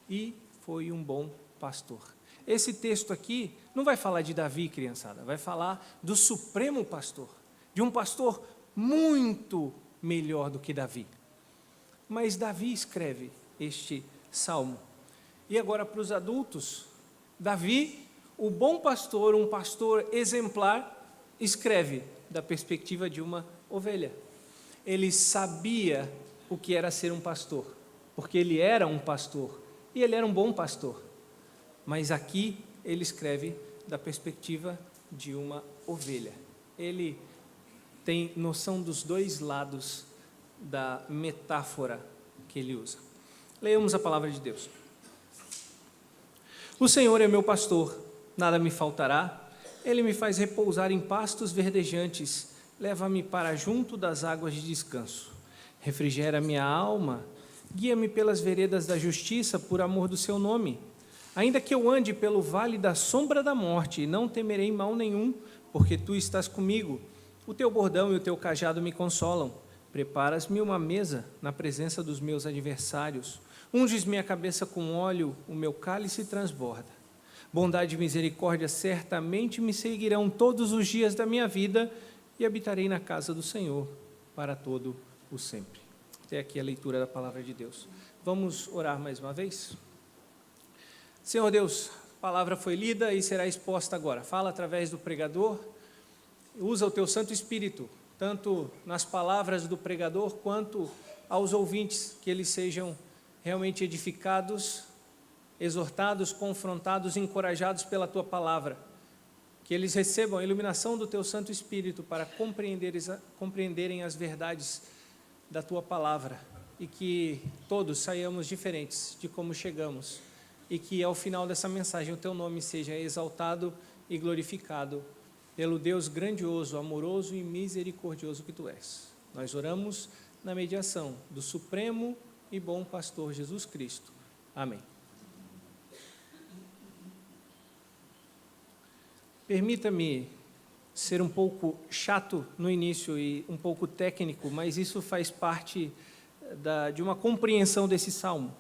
e foi um bom pastor. Esse texto aqui não vai falar de Davi, criançada, vai falar do supremo pastor, de um pastor muito melhor do que Davi. Mas Davi escreve este salmo. E agora para os adultos, Davi, o bom pastor, um pastor exemplar, escreve da perspectiva de uma ovelha. Ele sabia o que era ser um pastor, porque ele era um pastor, e ele era um bom pastor. Mas aqui ele escreve da perspectiva de uma ovelha. Ele tem noção dos dois lados da metáfora que ele usa. Leiamos a palavra de Deus. O Senhor é meu pastor, nada me faltará. Ele me faz repousar em pastos verdejantes, leva-me para junto das águas de descanso. Refrigera minha alma, guia-me pelas veredas da justiça por amor do seu nome. Ainda que eu ande pelo vale da sombra da morte, não temerei mal nenhum, porque tu estás comigo. O teu bordão e o teu cajado me consolam. Preparas-me uma mesa na presença dos meus adversários. Unges minha cabeça com óleo, o meu cálice transborda. Bondade e misericórdia certamente me seguirão todos os dias da minha vida e habitarei na casa do Senhor para todo o sempre. Até aqui a leitura da palavra de Deus. Vamos orar mais uma vez? Senhor Deus, a palavra foi lida e será exposta agora. Fala através do pregador, usa o teu Santo Espírito, tanto nas palavras do pregador, quanto aos ouvintes, que eles sejam realmente edificados, exortados, confrontados, encorajados pela tua palavra, que eles recebam a iluminação do teu Santo Espírito para compreenderem as verdades da tua palavra, e que todos saiamos diferentes de como chegamos, e que ao final dessa mensagem o teu nome seja exaltado e glorificado pelo Deus grandioso, amoroso e misericordioso que tu és. Nós oramos na mediação do supremo e bom pastor Jesus Cristo. Amém. Permita-me ser um pouco chato no início e um pouco técnico, mas isso faz parte de uma compreensão desse salmo.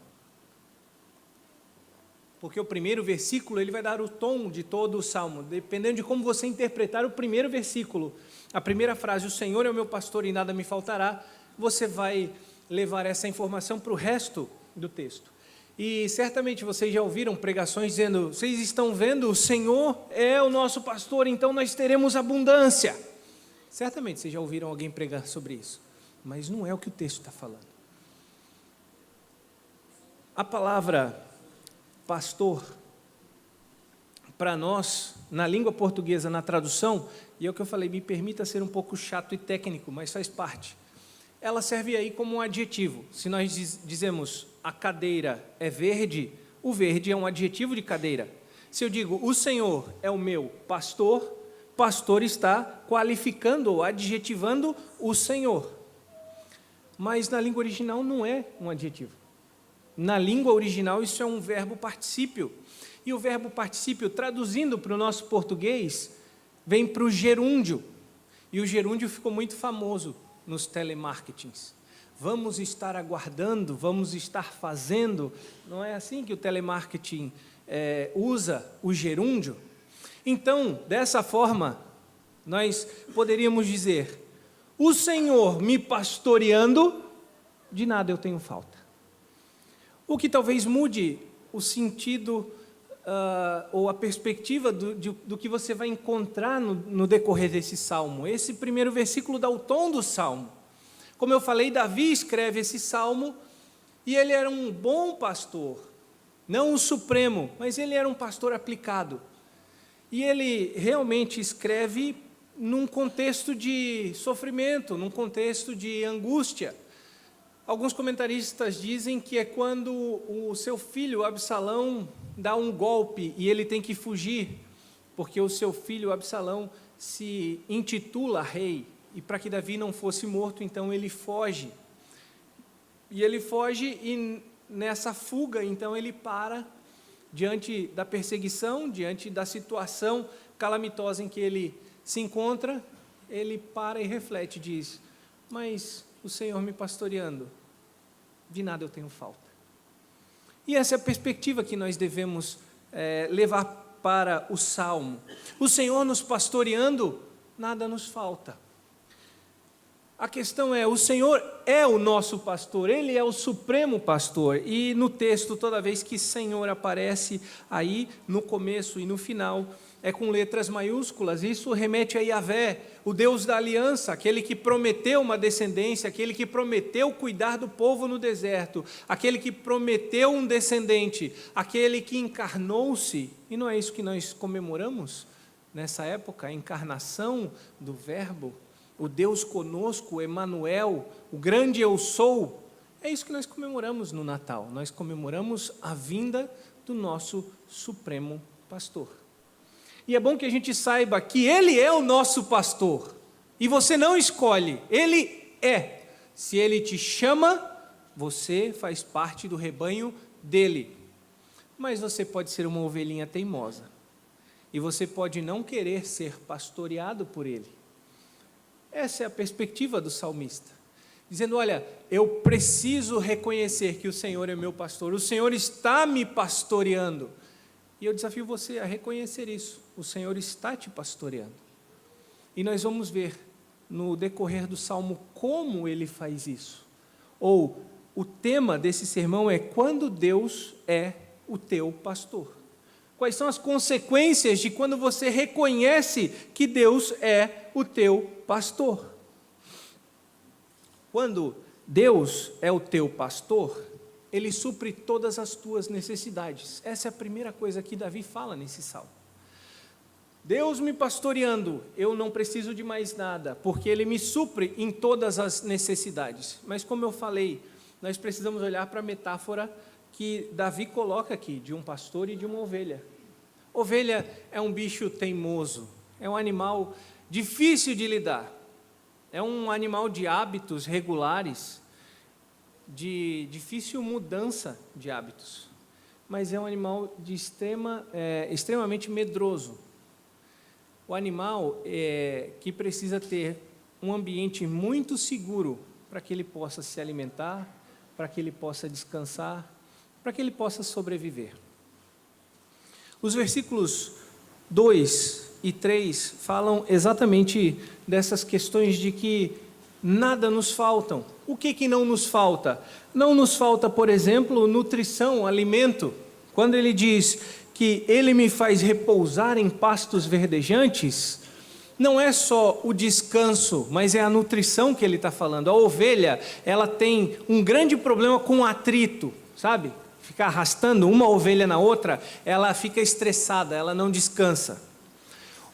Porque o primeiro versículo ele vai dar o tom de todo o salmo, dependendo de como você interpretar o primeiro versículo. A primeira frase, o Senhor é o meu pastor e nada me faltará, você vai levar essa informação para o resto do texto. E certamente vocês já ouviram pregações dizendo, vocês estão vendo, o Senhor é o nosso pastor, então nós teremos abundância. Certamente vocês já ouviram alguém pregar sobre isso, mas não é o que o texto está falando. A palavra pastor, para nós, na língua portuguesa, na tradução, e é o que eu falei, me permita ser um pouco chato e técnico, mas faz parte. Ela serve aí como um adjetivo. Se nós dizemos a cadeira é verde, o verde é um adjetivo de cadeira. Se eu digo o Senhor é o meu pastor, pastor está qualificando ou adjetivando o Senhor. Mas na língua original não é um adjetivo. Na língua original isso é um verbo particípio. E o verbo particípio, traduzindo para o nosso português, vem para o gerúndio. E o gerúndio ficou muito famoso nos telemarketings. Vamos estar aguardando, vamos estar fazendo. Não é assim que o telemarketing usa o gerúndio? Então, dessa forma, nós poderíamos dizer, o Senhor me pastoreando, de nada eu tenho falta. O que talvez mude o sentido ou a perspectiva do que você vai encontrar no decorrer desse salmo. Esse primeiro versículo dá o tom do salmo. Como eu falei, Davi escreve esse salmo e ele era um bom pastor, não o supremo, mas ele era um pastor aplicado. E ele realmente escreve num contexto de sofrimento, num contexto de angústia. Alguns comentaristas dizem que é quando o seu filho Absalão dá um golpe e ele tem que fugir, porque o seu filho Absalão se intitula rei, e para que Davi não fosse morto, então ele foge. E ele foge e nessa fuga, então ele para diante da perseguição, diante da situação calamitosa em que ele se encontra, ele para e reflete, diz, mas o Senhor me pastoreando, de nada eu tenho falta. E essa é a perspectiva que nós devemos levar para o Salmo. O Senhor nos pastoreando, nada nos falta. A questão é, o Senhor é o nosso pastor, Ele é o supremo pastor. E no texto, toda vez que Senhor aparece aí, no começo e no final, é com letras maiúsculas. Isso remete a Yahvé, o Deus da aliança, aquele que prometeu uma descendência, aquele que prometeu cuidar do povo no deserto, aquele que prometeu um descendente, aquele que encarnou-se. E não é isso que nós comemoramos nessa época, a encarnação do Verbo, o Deus conosco, Emanuel, o grande eu sou. É isso que nós comemoramos no Natal. Nós comemoramos a vinda do nosso supremo pastor. E é bom que a gente saiba que Ele é o nosso pastor. E você não escolhe, Ele é. Se Ele te chama, você faz parte do rebanho dEle. Mas você pode ser uma ovelhinha teimosa. E você pode não querer ser pastoreado por Ele. Essa é a perspectiva do salmista, dizendo, olha, eu preciso reconhecer que o Senhor é meu pastor, o Senhor está me pastoreando, e eu desafio você a reconhecer isso, o Senhor está te pastoreando, e nós vamos ver no decorrer do Salmo como Ele faz isso, ou o tema desse sermão é, quando Deus é o teu pastor. Quais são as consequências de quando você reconhece que Deus é o teu pastor? Quando Deus é o teu pastor, Ele supre todas as tuas necessidades. Essa é a primeira coisa que Davi fala nesse salmo. Deus me pastoreando, eu não preciso de mais nada, porque Ele me supre em todas as necessidades. Mas como eu falei, nós precisamos olhar para a metáfora que Davi coloca aqui, de um pastor e de uma ovelha. Ovelha é um bicho teimoso, é um animal difícil de lidar, é um animal de hábitos regulares, de difícil mudança de hábitos, mas é um animal de extremamente medroso. O animal que precisa ter um ambiente muito seguro para que ele possa se alimentar, para que ele possa descansar, para que ele possa sobreviver. Os versículos 2 e 3 falam exatamente dessas questões de que nada nos faltam. O que não nos falta? Não nos falta, por exemplo, nutrição, alimento. Quando ele diz que Ele me faz repousar em pastos verdejantes, não é só o descanso, mas é a nutrição que ele está falando. A ovelha, ela tem um grande problema com atrito, sabe? Ficar arrastando uma ovelha na outra, ela fica estressada, ela não descansa.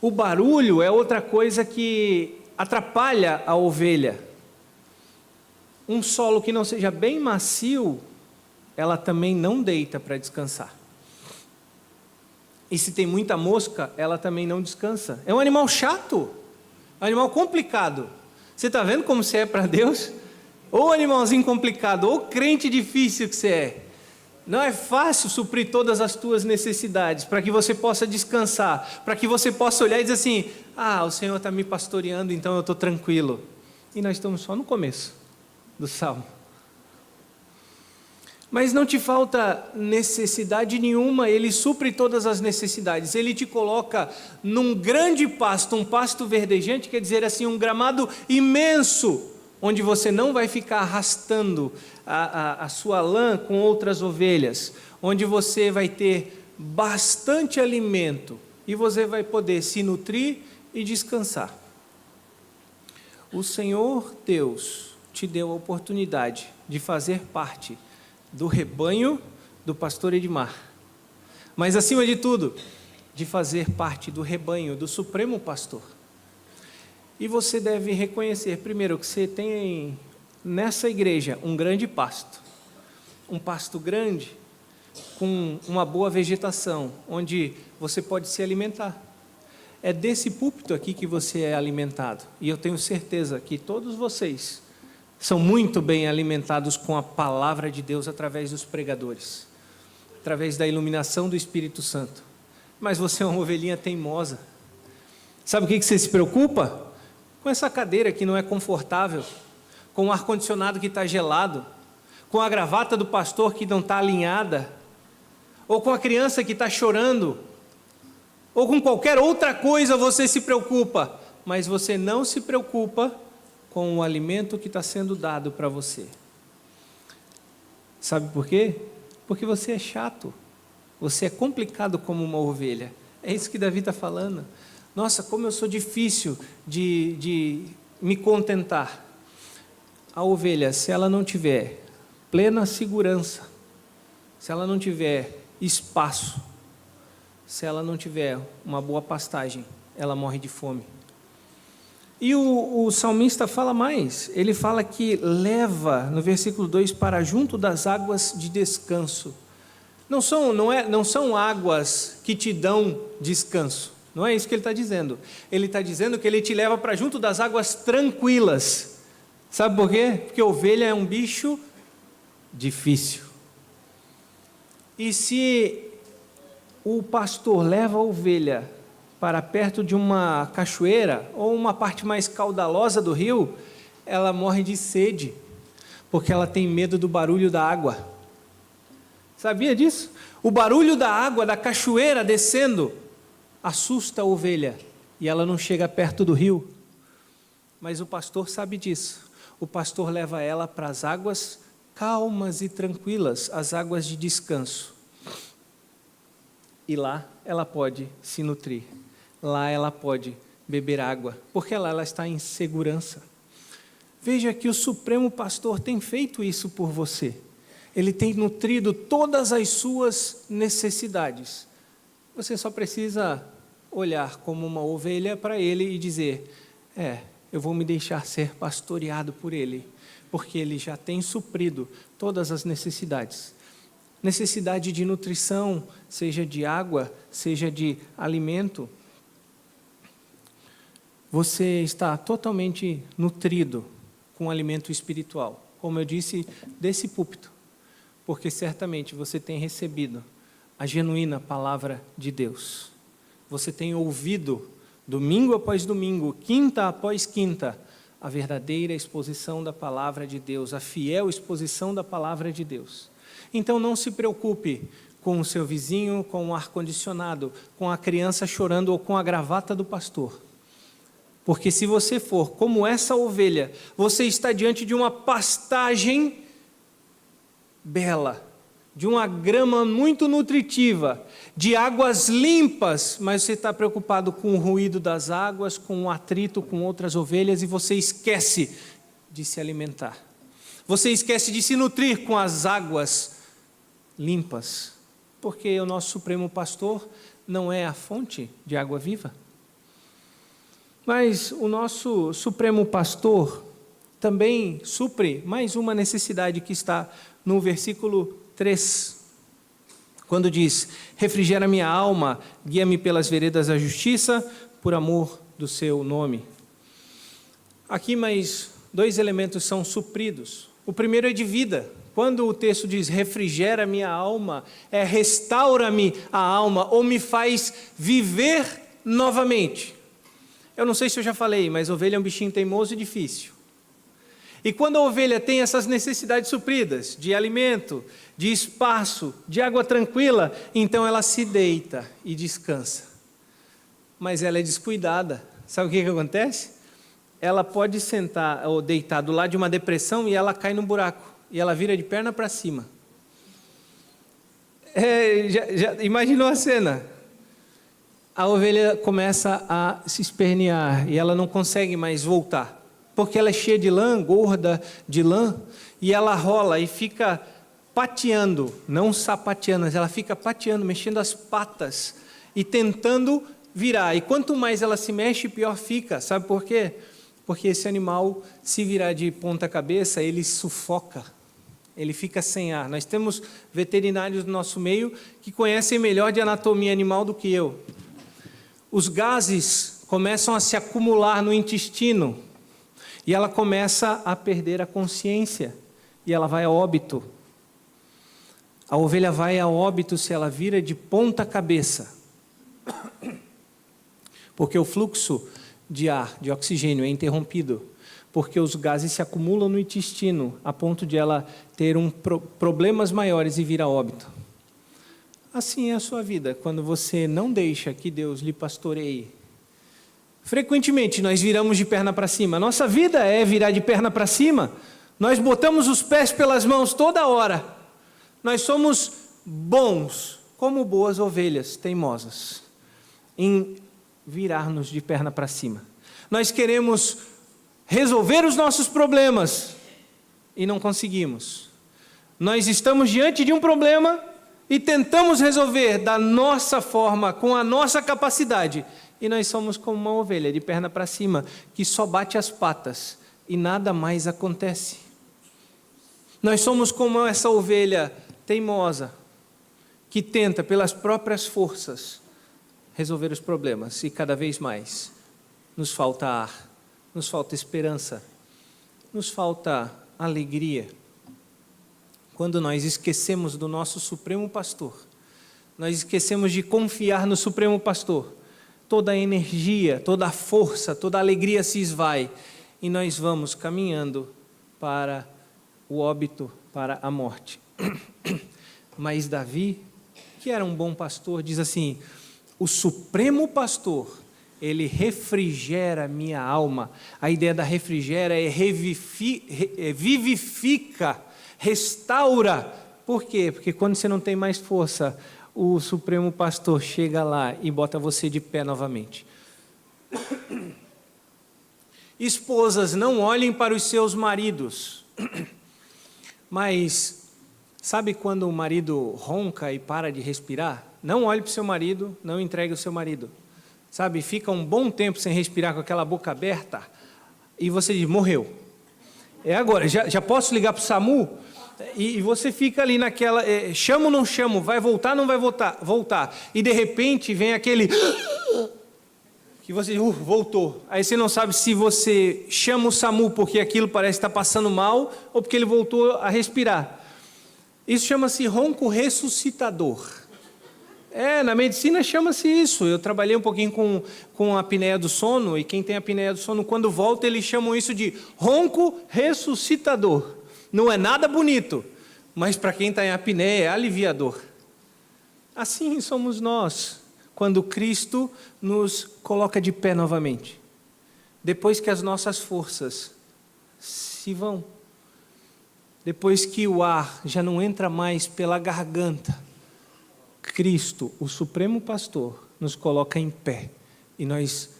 O barulho é outra coisa que atrapalha a ovelha. Um solo que não seja bem macio, ela também não deita para descansar. E se tem muita mosca, ela também não descansa. É um animal chato, um animal complicado. Você está vendo como você é para Deus? Ou animalzinho complicado, ou crente difícil que você é. Não é fácil suprir todas as tuas necessidades, para que você possa descansar, para que você possa olhar e dizer assim, o Senhor está me pastoreando, então eu estou tranquilo. E nós estamos só no começo do Salmo. Mas não te falta necessidade nenhuma, Ele supre todas as necessidades. Ele te coloca num grande pasto, um pasto verdejante, quer dizer assim, um gramado imenso, onde você não vai ficar arrastando a sua lã com outras ovelhas, onde você vai ter bastante alimento e você vai poder se nutrir e descansar. O Senhor Deus te deu a oportunidade de fazer parte do rebanho do pastor Edmar, mas acima de tudo, de fazer parte do rebanho do Supremo Pastor. E você deve reconhecer, primeiro, que você tem nessa igreja um grande pasto, um pasto grande, com uma boa vegetação, onde você pode se alimentar. É desse púlpito aqui que você é alimentado, e eu tenho certeza que todos vocês são muito bem alimentados com a palavra de Deus através dos pregadores, através da iluminação do Espírito Santo. Mas você é uma ovelhinha teimosa. Sabe o que você se preocupa? Com essa cadeira que não é confortável, com o ar-condicionado que está gelado, com a gravata do pastor que não está alinhada, ou com a criança que está chorando, ou com qualquer outra coisa você se preocupa, mas você não se preocupa com o alimento que está sendo dado para você. Sabe por quê? Porque você é chato, você é complicado como uma ovelha. É isso que Davi está falando. Nossa, como eu sou difícil de me contentar. A ovelha, se ela não tiver plena segurança, se ela não tiver espaço, se ela não tiver uma boa pastagem, ela morre de fome. E o salmista fala mais, ele fala que leva, no versículo 2, para junto das águas de descanso. Não são águas que te dão descanso, não é isso que ele está dizendo. Ele está dizendo que ele te leva para junto das águas tranquilas. Sabe por quê? Porque a ovelha é um bicho difícil. E se o pastor leva a ovelha para perto de uma cachoeira ou uma parte mais caudalosa do rio, ela morre de sede, porque ela tem medo do barulho da água. Sabia disso? O barulho da água, da cachoeira descendo, assusta a ovelha e ela não chega perto do rio. Mas o pastor sabe disso. O pastor leva ela para as águas calmas e tranquilas, as águas de descanso. E lá ela pode se nutrir. Lá ela pode beber água, porque lá ela está em segurança. Veja que o Supremo Pastor tem feito isso por você. Ele tem nutrido todas as suas necessidades. Você só precisa olhar como uma ovelha para ele e dizer: eu vou me deixar ser pastoreado por ele, porque ele já tem suprido todas as necessidades. Necessidade de nutrição, seja de água, seja de alimento. Você está totalmente nutrido com alimento espiritual, como eu disse, desse púlpito, porque certamente você tem recebido a genuína palavra de Deus. Você tem ouvido, domingo após domingo, quinta após quinta, a verdadeira exposição da palavra de Deus, a fiel exposição da palavra de Deus. Então não se preocupe com o seu vizinho, com o ar-condicionado, com a criança chorando ou com a gravata do pastor. Porque se você for como essa ovelha, você está diante de uma pastagem bela, de uma grama muito nutritiva, de águas limpas, mas você está preocupado com o ruído das águas, com o atrito com outras ovelhas, e você esquece de se alimentar. Você esquece de se nutrir com as águas limpas, porque o nosso Supremo Pastor não é a fonte de água viva. Mas o nosso Supremo Pastor também supre mais uma necessidade que está no versículo 3, quando diz: refrigera minha alma, guia-me pelas veredas da justiça, por amor do seu nome. Aqui mais dois elementos são supridos. O primeiro é de vida. Quando o texto diz refrigera minha alma, restaura-me a alma, ou me faz viver novamente. Eu não sei se eu já falei, mas ovelha é um bichinho teimoso e difícil. E quando a ovelha tem essas necessidades supridas, de alimento, de espaço, de água tranquila, então ela se deita e descansa. Mas ela é descuidada. Sabe o que acontece? Ela pode sentar ou deitar do lado de uma depressão e ela cai no buraco. E ela vira de perna para cima. Já imaginou a cena? A ovelha começa a se espernear e ela não consegue mais voltar, porque ela é cheia de lã, gorda de lã, e ela rola e fica pateando, não sapateando, mas ela fica pateando, mexendo as patas e tentando virar. E quanto mais ela se mexe, pior fica. Sabe por quê? Porque esse animal, se virar de ponta cabeça, ele sufoca, ele fica sem ar. Nós temos veterinários do nosso meio que conhecem melhor de anatomia animal do que eu. Os gases começam a se acumular no intestino e ela começa a perder a consciência e ela vai a óbito. A ovelha vai a óbito se ela vira de ponta cabeça, porque o fluxo de ar, de oxigênio é interrompido, porque os gases se acumulam no intestino a ponto de ela ter problemas maiores e vir a óbito. Assim é a sua vida, quando você não deixa que Deus lhe pastoreie. Frequentemente nós viramos de perna para cima. Nossa vida é virar de perna para cima. Nós botamos os pés pelas mãos toda hora. Nós somos bons, como boas ovelhas teimosas, em virar-nos de perna para cima. Nós queremos resolver os nossos problemas e não conseguimos. Nós estamos diante de um problema e tentamos resolver da nossa forma, com a nossa capacidade. E nós somos como uma ovelha de perna para cima, que só bate as patas e nada mais acontece. Nós somos como essa ovelha teimosa, que tenta pelas próprias forças resolver os problemas, e cada vez mais nos falta ar, nos falta esperança, nos falta alegria. Quando nós esquecemos do nosso Supremo Pastor, nós esquecemos de confiar no Supremo Pastor, toda a energia, toda a força, toda a alegria se esvai, e nós vamos caminhando para o óbito, para a morte. Mas Davi, que era um bom pastor, diz assim: o Supremo Pastor, ele refrigera minha alma. A ideia da refrigera é vivifica, restaura. Por quê? Porque quando você não tem mais força, o Supremo Pastor chega lá e bota você de pé novamente. Esposas, não olhem para os seus maridos. Mas, sabe quando o marido ronca e para de respirar? Não olhe para o seu marido, não entregue o seu marido. Sabe, fica um bom tempo sem respirar com aquela boca aberta e você diz, morreu. É agora, já posso ligar para o SAMU? E você fica ali naquela, chamo ou não chamo, vai voltar, não vai voltar. E de repente vem aquele, que você, voltou. Aí você não sabe se você chama o SAMU porque aquilo parece estar passando mal ou porque ele voltou a respirar. Isso chama-se ronco ressuscitador. Na medicina chama-se isso. Eu trabalhei um pouquinho com a apneia do sono, e quem tem apneia do sono, quando volta, eles chamam isso de ronco ressuscitador. Não é nada bonito, mas para quem está em apneia é aliviador. Assim somos nós, quando Cristo nos coloca de pé novamente. Depois que as nossas forças se vão, depois que o ar já não entra mais pela garganta, Cristo, o Supremo Pastor, nos coloca em pé e nós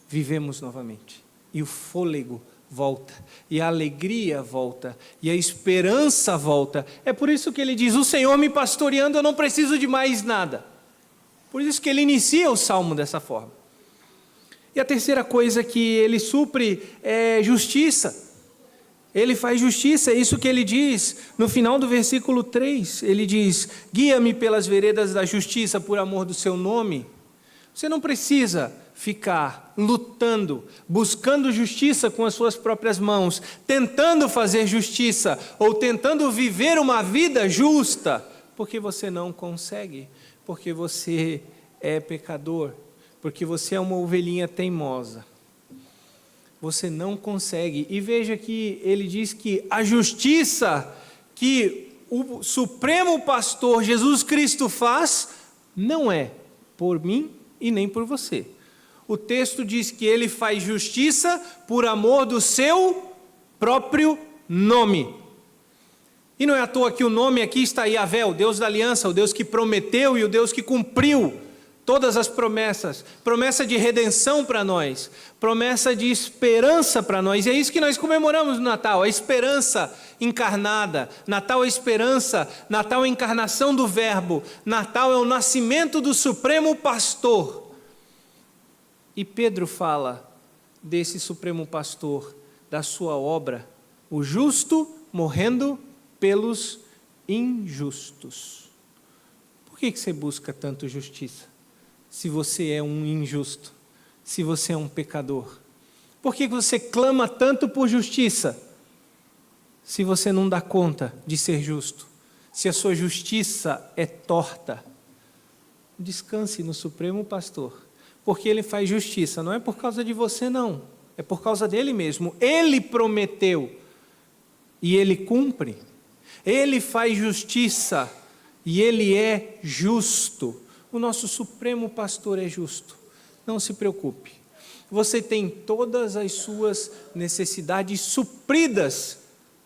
vivemos novamente. E o fôlego volta, e a alegria volta, e a esperança volta. É por isso que ele diz, o Senhor me pastoreando, eu não preciso de mais nada. Por isso que ele inicia o salmo dessa forma. E a terceira coisa que ele supre é justiça. Ele faz justiça, é isso que ele diz no final do versículo 3. Ele diz, guia-me pelas veredas da justiça por amor do seu nome. Você não precisa ficar lutando, buscando justiça com as suas próprias mãos, tentando fazer justiça ou tentando viver uma vida justa, porque você não consegue, porque você é pecador, porque você é uma ovelhinha teimosa. Você não consegue. E veja que ele diz que a justiça que o Supremo Pastor Jesus Cristo faz, não é por mim e nem por você. O texto diz que ele faz justiça por amor do seu próprio nome. E não é à toa que o nome aqui está Yahvé, o Deus da aliança, o Deus que prometeu e o Deus que cumpriu todas as promessas, promessa de redenção para nós, promessa de esperança para nós, e é isso que nós comemoramos no Natal, a esperança encarnada. Natal é esperança, Natal é a encarnação do Verbo, Natal é o nascimento do Supremo Pastor. E Pedro fala desse Supremo Pastor, da sua obra, o justo morrendo pelos injustos. Por que você busca tanto justiça? Se você é um injusto, se você é um pecador? Por que você clama tanto por justiça, se você não dá conta de ser justo? Se a sua justiça é torta? Descanse no Supremo Pastor, porque ele faz justiça, não é por causa de você não, é por causa dele mesmo. Ele prometeu e ele cumpre. Ele faz justiça e Ele é justo. O nosso Supremo Pastor é justo. Não se preocupe. Você tem todas as suas necessidades supridas.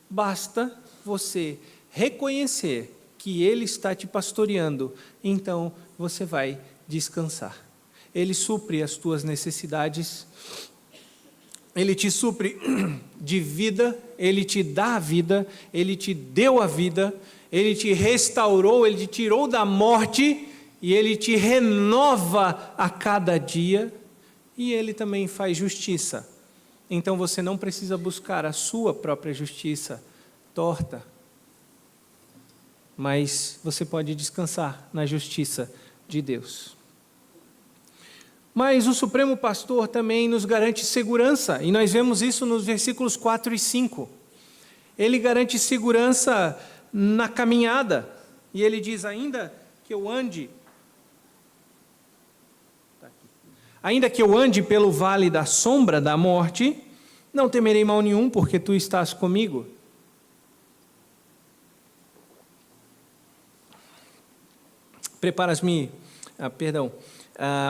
Basta você reconhecer que Ele está te pastoreando. Então você vai descansar. Ele supre as tuas necessidades. Ele te supre de vida. Ele te dá a vida. Ele te deu a vida. Ele te restaurou. Ele te tirou da morte. E Ele te renova a cada dia. E Ele também faz justiça. Então você não precisa buscar a sua própria justiça torta, mas você pode descansar na justiça de Deus. Mas o Supremo Pastor também nos garante segurança, e nós vemos isso nos versículos 4 e 5. Ele garante segurança na caminhada, e ele diz: ainda que eu ande pelo vale da sombra da morte, não temerei mal nenhum, porque tu estás comigo.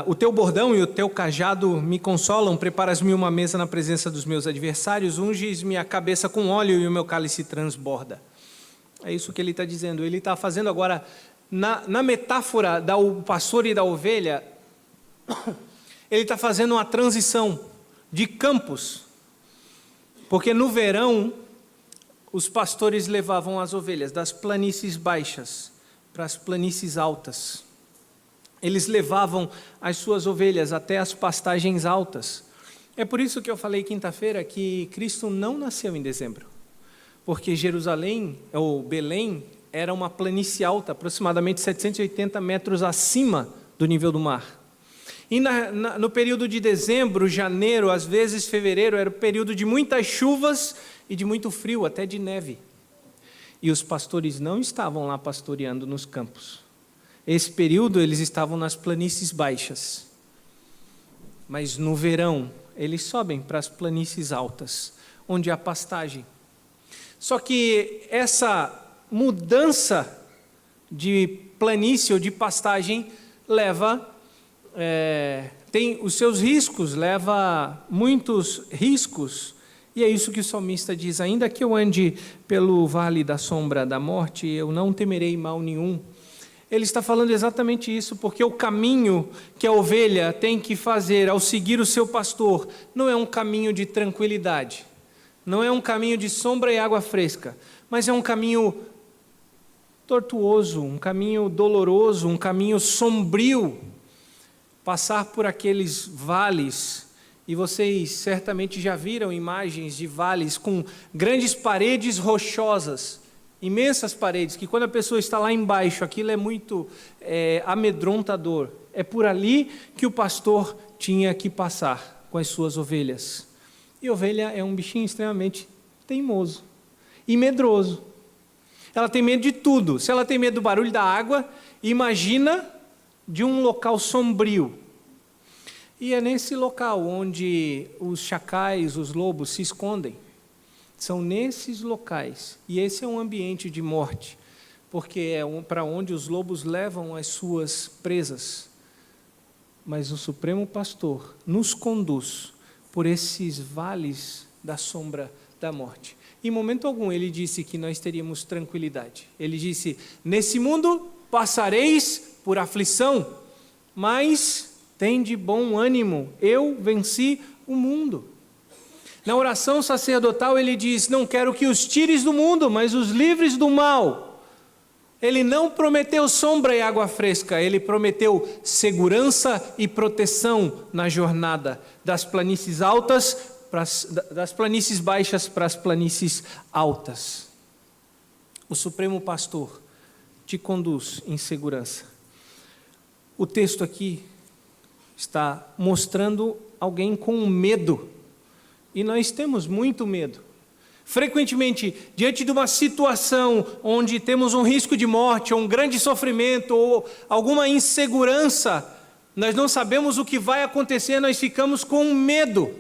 O teu bordão e o teu cajado me consolam, preparas-me uma mesa na presença dos meus adversários, unges-me a cabeça com óleo e o meu cálice transborda. É isso que ele está dizendo. Ele está fazendo agora, na metáfora do pastor e da ovelha, ele está fazendo uma transição de campos, porque no verão, os pastores levavam as ovelhas das planícies baixas para as planícies altas. Eles levavam as suas ovelhas até as pastagens altas. É por isso que eu falei quinta-feira que Cristo não nasceu em dezembro, porque Jerusalém, ou Belém, era uma planície alta, aproximadamente 780 metros acima do nível do mar. E no período de dezembro, janeiro, às vezes fevereiro, era o período de muitas chuvas e de muito frio, até de neve. E os pastores não estavam lá pastoreando nos campos. Esse período eles estavam nas planícies baixas. Mas no verão, eles sobem para as planícies altas, onde há pastagem. Só que essa mudança de planície ou de pastagem tem os seus riscos, leva muitos riscos. E é isso que o salmista diz: ainda que eu ande pelo vale da sombra da morte, eu não temerei mal nenhum. Ele está falando exatamente isso, porque o caminho que a ovelha tem que fazer ao seguir o seu pastor não é um caminho de tranquilidade, não é um caminho de sombra e água fresca, mas é um caminho tortuoso, um caminho doloroso, um caminho sombrio. Passar por aqueles vales, e vocês certamente já viram imagens de vales com grandes paredes rochosas, imensas paredes, que quando a pessoa está lá embaixo, aquilo é muito amedrontador. É por ali que o pastor tinha que passar com as suas ovelhas. E ovelha é um bichinho extremamente teimoso e medroso. Ela tem medo de tudo. Se ela tem medo do barulho da água, imagina de um local sombrio. E é nesse local onde os chacais, os lobos se escondem. São nesses locais. E esse é um ambiente de morte, porque é para onde os lobos levam as suas presas. Mas o Supremo Pastor nos conduz por esses vales da sombra da morte. Em momento algum ele disse que nós teríamos tranquilidade. Ele disse: nesse mundo passareis por aflição, mas tende bom ânimo, eu venci o mundo. Na oração sacerdotal ele diz: não quero que os tires do mundo, mas os livres do mal. Ele não prometeu sombra e água fresca, ele prometeu segurança e proteção na jornada das planícies altas, das planícies baixas para as planícies altas. O Supremo Pastor te conduz em segurança. O texto aqui está mostrando alguém com medo, e nós temos muito medo. Frequentemente, diante de uma situação onde temos um risco de morte, ou um grande sofrimento, ou alguma insegurança, nós não sabemos o que vai acontecer, nós ficamos com medo.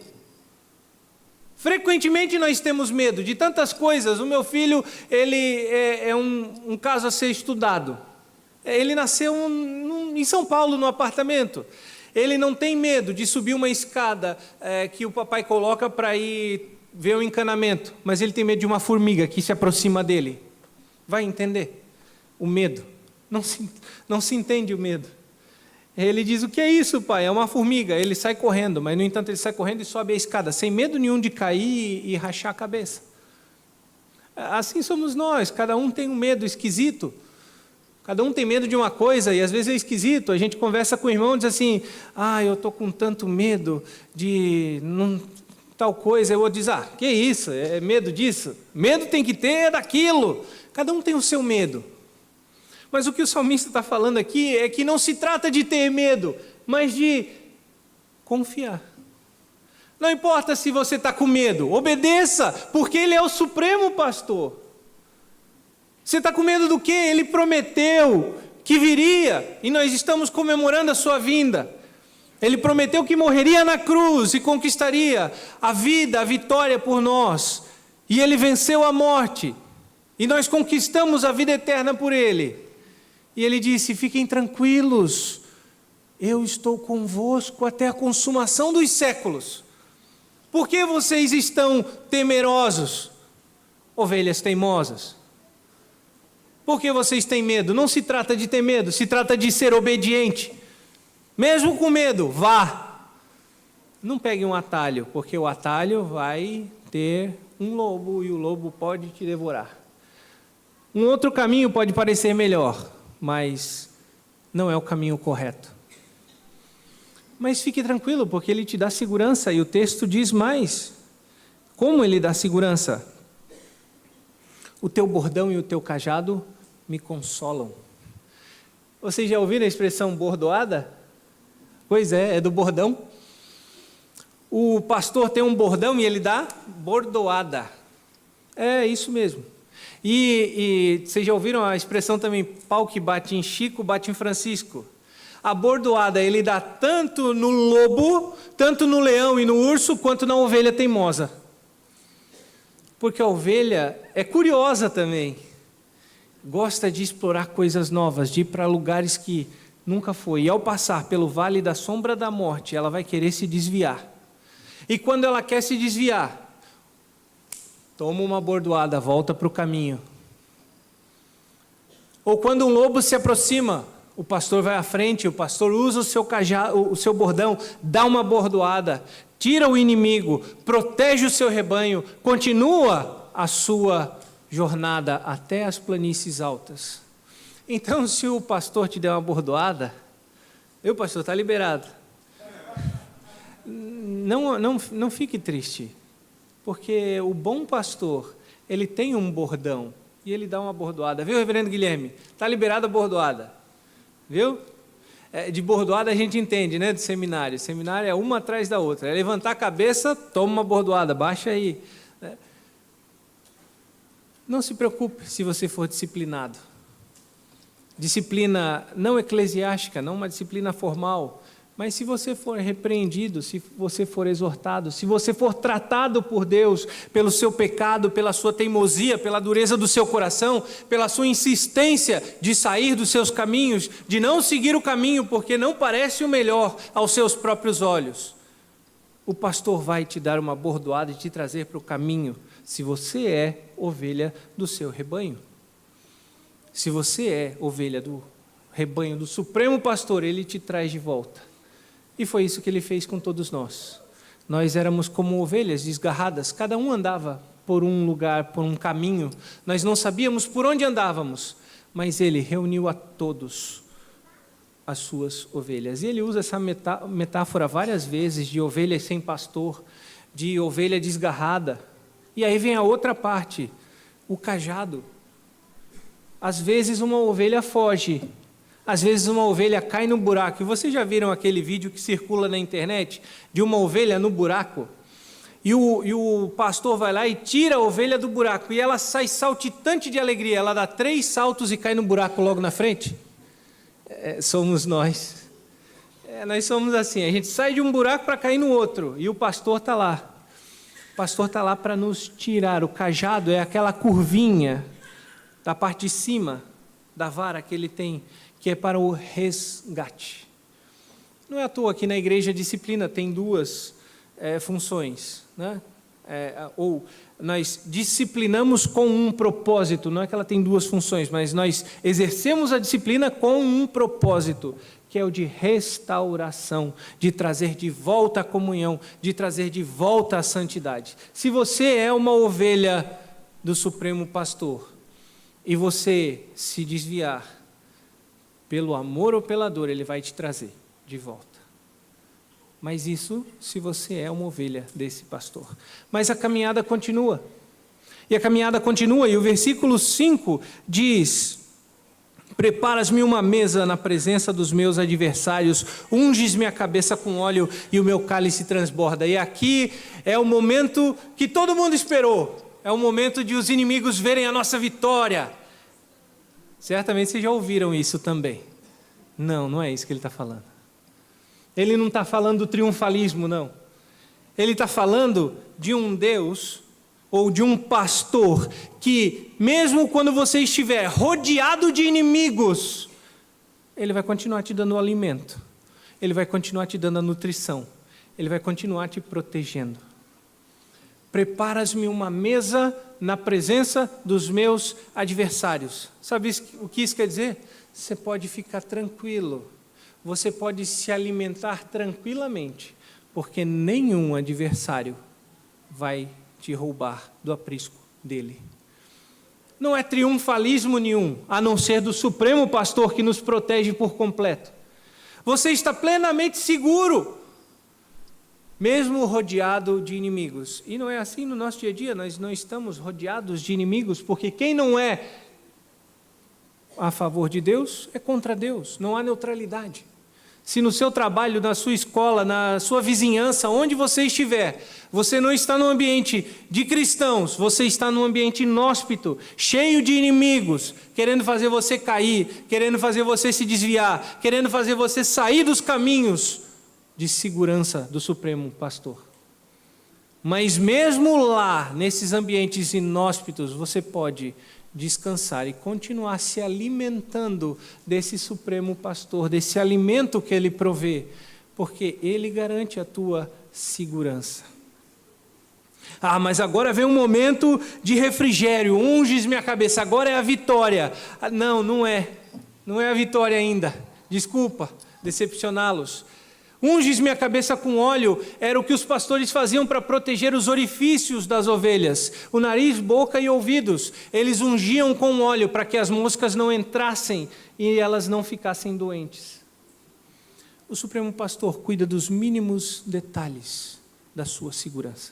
Frequentemente nós temos medo de tantas coisas. O meu filho, ele é um caso a ser estudado. Ele nasceu em São Paulo, num apartamento. Ele não tem medo de subir uma escada que o papai coloca para ir ver o encanamento, mas ele tem medo de uma formiga que se aproxima dele. Vai entender o medo. Não se entende o medo. Ele diz: o que é isso, pai? É uma formiga. Ele sai correndo, mas no entanto ele sai correndo e sobe a escada, sem medo nenhum de cair e rachar a cabeça. Assim somos nós, cada um tem um medo esquisito. Cada um tem medo de uma coisa e às vezes é esquisito. A gente conversa com o irmão e diz assim: eu estou com tanto medo de tal coisa. Eu vou dizer: que isso? É medo disso? Medo tem que ter daquilo. Cada um tem o seu medo. Mas o que o salmista está falando aqui é que não se trata de ter medo, mas de confiar. Não importa se você está com medo, obedeça, porque Ele é o supremo pastor. Você está com medo do quê? Ele prometeu que viria, e nós estamos comemorando a sua vinda. Ele prometeu que morreria na cruz e conquistaria a vida, a vitória por nós. E Ele venceu a morte, e nós conquistamos a vida eterna por Ele. E Ele disse: fiquem tranquilos, eu estou convosco até a consumação dos séculos. Por que vocês estão temerosos, ovelhas teimosas? Por que vocês têm medo? Não se trata de ter medo, se trata de ser obediente. Mesmo com medo, vá. Não pegue um atalho, porque o atalho vai ter um lobo e o lobo pode te devorar. Um outro caminho pode parecer melhor, mas não é o caminho correto. Mas fique tranquilo, porque Ele te dá segurança, e o texto diz mais. Como Ele dá segurança? O teu bordão e o teu cajado me consolam. Vocês já ouviram a expressão bordoada? Pois é do bordão. O pastor tem um bordão e ele dá bordoada. É isso mesmo. E vocês já ouviram a expressão também: pau que bate em Chico, bate em Francisco. A bordoada ele dá tanto no lobo, tanto no leão e no urso, quanto na ovelha teimosa. Porque a ovelha é curiosa também. Gosta de explorar coisas novas, de ir para lugares que nunca foi. E ao passar pelo vale da sombra da morte, ela vai querer se desviar. E quando ela quer se desviar, toma uma bordoada, volta para o caminho. Ou quando um lobo se aproxima, o pastor vai à frente, o pastor usa o seu bordão, dá uma bordoada, tira o inimigo, protege o seu rebanho, continua a sua jornada até as planícies altas. Então, se o pastor te der uma bordoada, pastor, está liberado. Não fique triste, porque o bom pastor, ele tem um bordão, e ele dá uma bordoada. Viu, reverendo Guilherme? Está liberada a bordoada. Viu? De bordoada a gente entende, né, do seminário. Seminário é uma atrás da outra. É levantar a cabeça, toma uma bordoada, baixa aí. Não se preocupe se você for disciplinado. Disciplina não eclesiástica, não uma disciplina formal, mas se você for repreendido, se você for exortado, se você for tratado por Deus pelo seu pecado, pela sua teimosia, pela dureza do seu coração, pela sua insistência de sair dos seus caminhos, de não seguir o caminho porque não parece o melhor aos seus próprios olhos, o pastor vai te dar uma bordoada e te trazer para o caminho, se você é ovelha do seu rebanho. Se você é ovelha do rebanho do Supremo Pastor, Ele te traz de volta. E foi isso que Ele fez com todos nós. Nós éramos como ovelhas desgarradas, cada um andava por um lugar, por um caminho. Nós não sabíamos por onde andávamos, mas Ele reuniu a todos as suas ovelhas. E Ele usa essa metáfora várias vezes de ovelha sem pastor, de ovelha desgarrada. E aí vem a outra parte, o cajado. Às vezes uma ovelha foge, às vezes uma ovelha cai no buraco. E vocês já viram aquele vídeo que circula na internet de uma ovelha no buraco? E o pastor vai lá e tira a ovelha do buraco e ela sai saltitante de alegria. Ela dá 3 saltos e cai no buraco logo na frente. Somos nós. Nós somos assim, a gente sai de um buraco para cair no outro e o pastor está lá. O pastor está lá para nos tirar. O cajado é aquela curvinha da parte de cima da vara que ele tem, que é para o resgate. Não é à toa que na igreja a disciplina tem duas funções, né? Ou nós disciplinamos com um propósito, não é que ela tem duas funções, mas nós exercemos a disciplina com um propósito, que é o de restauração, de trazer de volta a comunhão, de trazer de volta a santidade. Se você é uma ovelha do Supremo Pastor e você se desviar, pelo amor ou pela dor, Ele vai te trazer de volta. Mas isso se você é uma ovelha desse pastor. Mas a caminhada continua. E a caminhada continua, e o versículo 5 diz: preparas-me uma mesa na presença dos meus adversários, unges-me a cabeça com óleo e o meu cálice transborda. E aqui é o momento que todo mundo esperou. É o momento de os inimigos verem a nossa vitória. Certamente vocês já ouviram isso também. Não, não é isso que ele está falando. Ele não está falando do triunfalismo, não. Ele está falando de um Deus ou de um pastor que, mesmo quando você estiver rodeado de inimigos, Ele vai continuar te dando o alimento, Ele vai continuar te dando a nutrição, Ele vai continuar te protegendo. Preparas-me uma mesa na presença dos meus adversários. Sabe o que isso quer dizer? Você pode ficar tranquilo, você pode se alimentar tranquilamente, porque nenhum adversário vai te roubar do aprisco dele. Não é triunfalismo nenhum, a não ser do Supremo Pastor que nos protege por completo. Você está plenamente seguro, mesmo rodeado de inimigos. E não é assim no nosso dia a dia, nós não estamos rodeados de inimigos, porque quem não é a favor de Deus é contra Deus, não há neutralidade. Se no seu trabalho, na sua escola, na sua vizinhança, onde você estiver, você não está num ambiente de cristãos, você está num ambiente inóspito, cheio de inimigos, querendo fazer você cair, querendo fazer você se desviar, querendo fazer você sair dos caminhos de segurança do Supremo Pastor. Mas mesmo lá, nesses ambientes inóspitos, você pode descansar e continuar se alimentando desse Supremo Pastor, desse alimento que Ele provê, porque Ele garante a tua segurança. Ah, mas agora vem um momento de refrigério, unges minha cabeça, agora é a vitória. Ah, não é a vitória ainda, desculpa decepcioná-los. Unges minha cabeça com óleo, era o que os pastores faziam para proteger os orifícios das ovelhas, o nariz, boca e ouvidos. Eles ungiam com óleo para que as moscas não entrassem e elas não ficassem doentes. O Supremo Pastor cuida dos mínimos detalhes da sua segurança.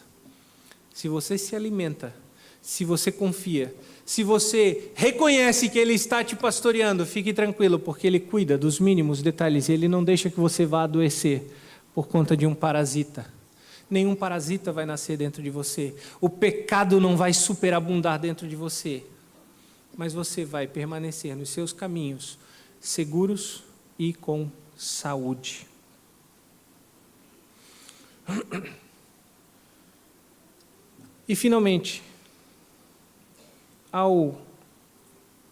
Se você se alimenta, se você confia, se você reconhece que Ele está te pastoreando, fique tranquilo, porque Ele cuida dos mínimos detalhes. Ele não deixa que você vá adoecer por conta de um parasita. Nenhum parasita vai nascer dentro de você. O pecado não vai superabundar dentro de você. Mas você vai permanecer nos seus caminhos, seguros e com saúde. E finalmente, ao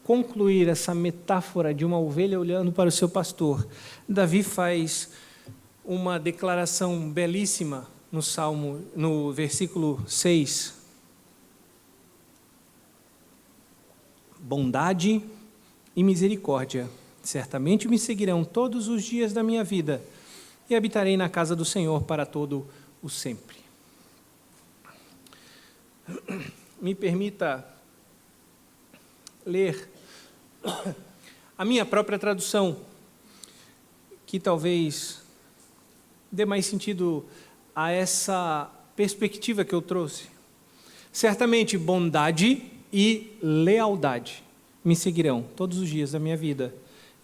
concluir essa metáfora de uma ovelha olhando para o seu pastor, Davi faz uma declaração belíssima no Salmo, no versículo 6. Bondade e misericórdia certamente me seguirão todos os dias da minha vida e habitarei na casa do Senhor para todo o sempre. Me permita ler a minha própria tradução, que talvez dê mais sentido a essa perspectiva que eu trouxe. Certamente bondade e lealdade me seguirão todos os dias da minha vida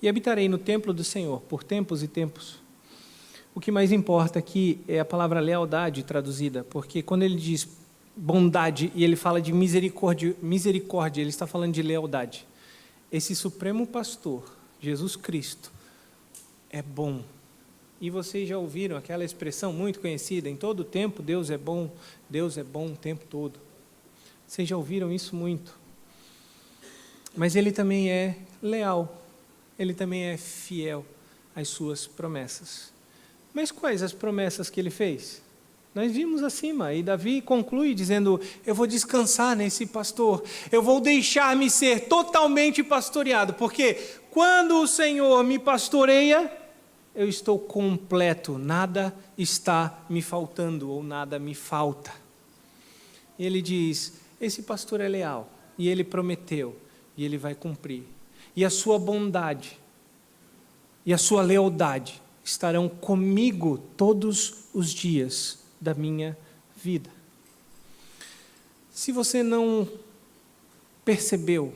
e habitarei no templo do Senhor por tempos e tempos. O que mais importa aqui é a palavra lealdade traduzida, porque quando ele diz bondade e ele fala de misericórdia, ele está falando de lealdade. Esse Supremo Pastor, Jesus Cristo, é bom. E vocês já ouviram aquela expressão muito conhecida, em todo tempo Deus é bom o tempo todo. Vocês já ouviram isso muito. Mas Ele também é leal. Ele também é fiel às suas promessas. Mas quais as promessas que ele fez? Nós vimos acima, e Davi conclui dizendo: eu vou descansar nesse pastor, eu vou deixar-me ser totalmente pastoreado, porque quando o Senhor me pastoreia, eu estou completo, nada está me faltando, ou nada me falta. E ele diz: esse pastor é leal, e ele prometeu, e ele vai cumprir. E a sua bondade e a sua lealdade estarão comigo todos os dias da minha vida. Se você não percebeu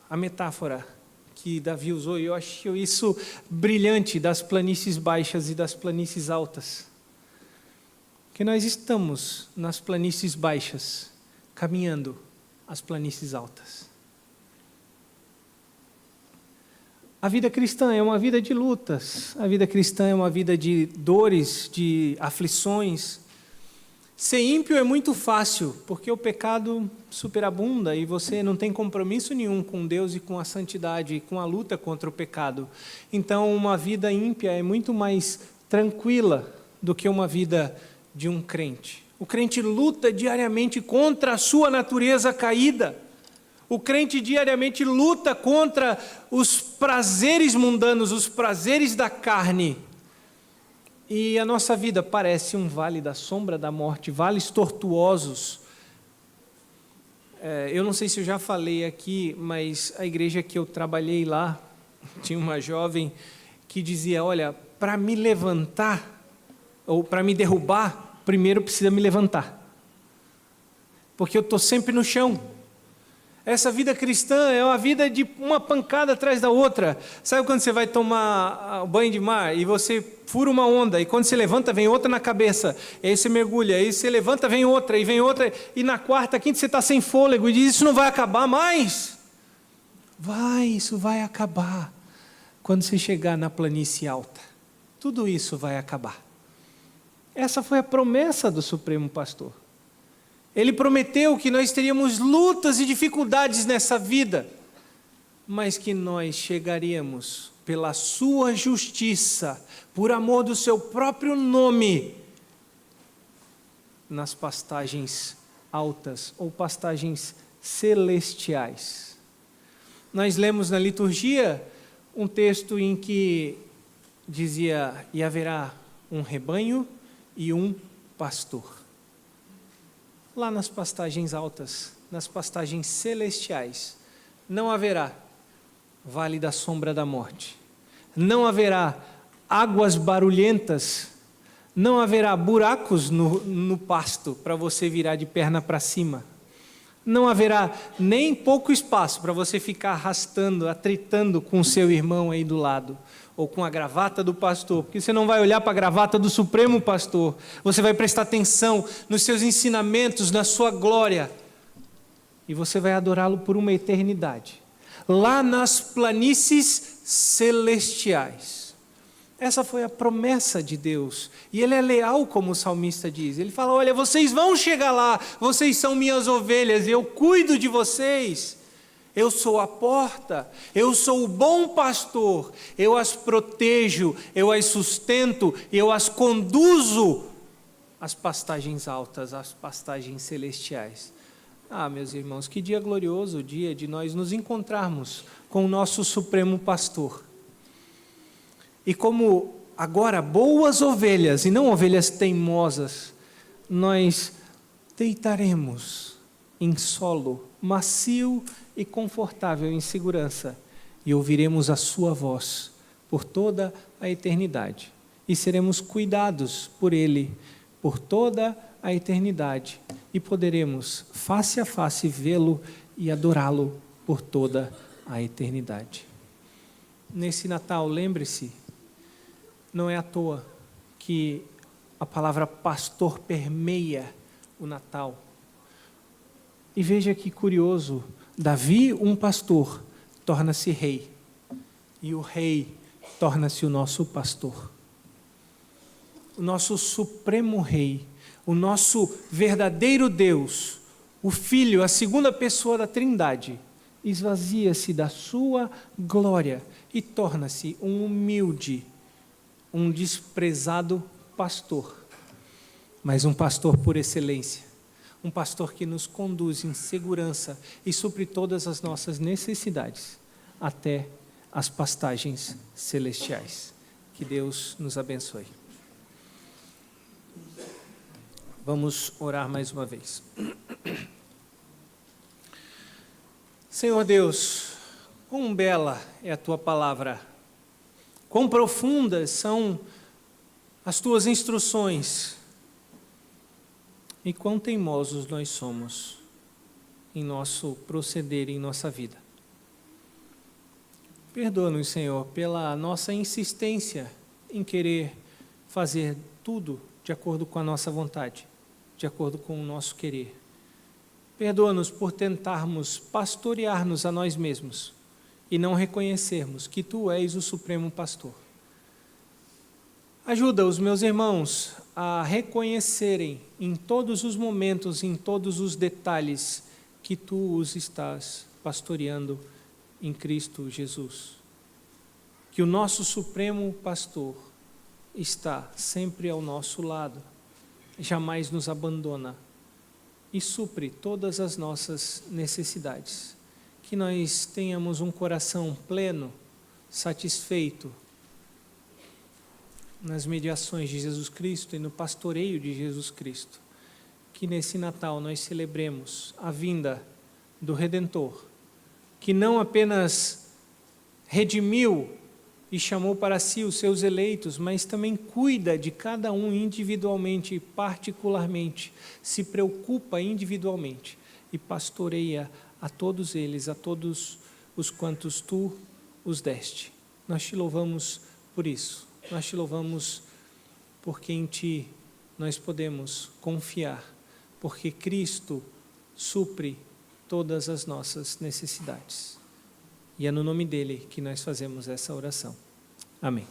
a metáfora que Davi usou, e eu acho isso brilhante, das planícies baixas e das planícies altas, que nós estamos nas planícies baixas, caminhando as planícies altas. A vida cristã é uma vida de lutas, a vida cristã é uma vida de dores, de aflições. Ser ímpio é muito fácil, porque o pecado superabunda e você não tem compromisso nenhum com Deus e com a santidade e com a luta contra o pecado. Então, uma vida ímpia é muito mais tranquila do que uma vida de um crente. O crente luta diariamente contra a sua natureza caída. O crente diariamente luta contra os prazeres mundanos, os prazeres da carne. E a nossa vida parece um vale da sombra da morte, vales tortuosos. Eu não sei se eu já falei aqui, mas a igreja que eu trabalhei lá, tinha uma jovem que dizia: olha, para me levantar, ou para me derrubar, primeiro precisa me levantar. Porque eu estou sempre no chão. Essa vida cristã é uma vida de uma pancada atrás da outra. Sabe quando você vai tomar banho de mar e você fura uma onda, e quando você levanta vem outra na cabeça, e aí você mergulha, aí você levanta vem outra, e na quarta, quinta você está sem fôlego e diz: isso não vai acabar mais. Isso vai acabar. Quando você chegar na planície alta, tudo isso vai acabar. Essa foi a promessa do Supremo Pastor. Ele prometeu que nós teríamos lutas e dificuldades nessa vida, mas que nós chegaríamos pela sua justiça, por amor do seu próprio nome, nas pastagens altas ou pastagens celestiais. Nós lemos na liturgia um texto em que dizia: e haverá um rebanho e um pastor. Lá nas pastagens altas, nas pastagens celestiais, não haverá vale da sombra da morte, não haverá águas barulhentas, não haverá buracos no pasto para você virar de perna para cima, não haverá nem pouco espaço para você ficar arrastando, atritando com o seu irmão aí do lado, ou com a gravata do pastor, porque você não vai olhar para a gravata do Supremo Pastor, você vai prestar atenção nos seus ensinamentos, na sua glória, e você vai adorá-lo por uma eternidade, lá nas planícies celestiais. Essa foi a promessa de Deus, e Ele é leal, como o salmista diz. Ele fala: olha, vocês vão chegar lá, vocês são minhas ovelhas, eu cuido de vocês. Eu sou a porta, eu sou o bom pastor, eu as protejo, eu as sustento, eu as conduzo às pastagens altas, às pastagens celestiais. Meus irmãos, que dia glorioso o dia de nós nos encontrarmos com o nosso Supremo Pastor. E como agora boas ovelhas, e não ovelhas teimosas, nós deitaremos em solo macio e confortável em segurança, e ouviremos a sua voz por toda a eternidade, e seremos cuidados por Ele por toda a eternidade, e poderemos face a face vê-lo e adorá-lo por toda a eternidade. Nesse Natal, lembre-se, não é à toa que a palavra pastor permeia o Natal. E veja que curioso, Davi, um pastor, torna-se rei, e o rei torna-se o nosso pastor. O nosso supremo rei, o nosso verdadeiro Deus, o Filho, a segunda pessoa da Trindade, esvazia-se da sua glória e torna-se um humilde, um desprezado pastor, mas um pastor por excelência, um pastor que nos conduz em segurança e supre todas as nossas necessidades até as pastagens celestiais. Que Deus nos abençoe. Vamos orar mais uma vez. Senhor Deus, quão bela é a Tua palavra, quão profundas são as Tuas instruções e quão teimosos nós somos em nosso proceder, em nossa vida. Perdoa-nos, Senhor, pela nossa insistência em querer fazer tudo de acordo com a nossa vontade, de acordo com o nosso querer. Perdoa-nos por tentarmos pastorear-nos a nós mesmos e não reconhecermos que Tu és o Supremo Pastor. Ajuda os meus irmãos a reconhecerem em todos os momentos, em todos os detalhes, que Tu os estás pastoreando em Cristo Jesus. Que o nosso Supremo Pastor está sempre ao nosso lado, jamais nos abandona e supre todas as nossas necessidades. Que nós tenhamos um coração pleno, satisfeito nas mediações de Jesus Cristo e no pastoreio de Jesus Cristo. Que nesse Natal nós celebremos a vinda do Redentor, que não apenas redimiu e chamou para si os seus eleitos, mas também cuida de cada um individualmente e particularmente, se preocupa individualmente e pastoreia a todos eles, a todos os quantos Tu os deste. Nós Te louvamos por isso, nós Te louvamos porque em Ti nós podemos confiar, porque Cristo supre todas as nossas necessidades. E é no nome dEle que nós fazemos essa oração. Amém.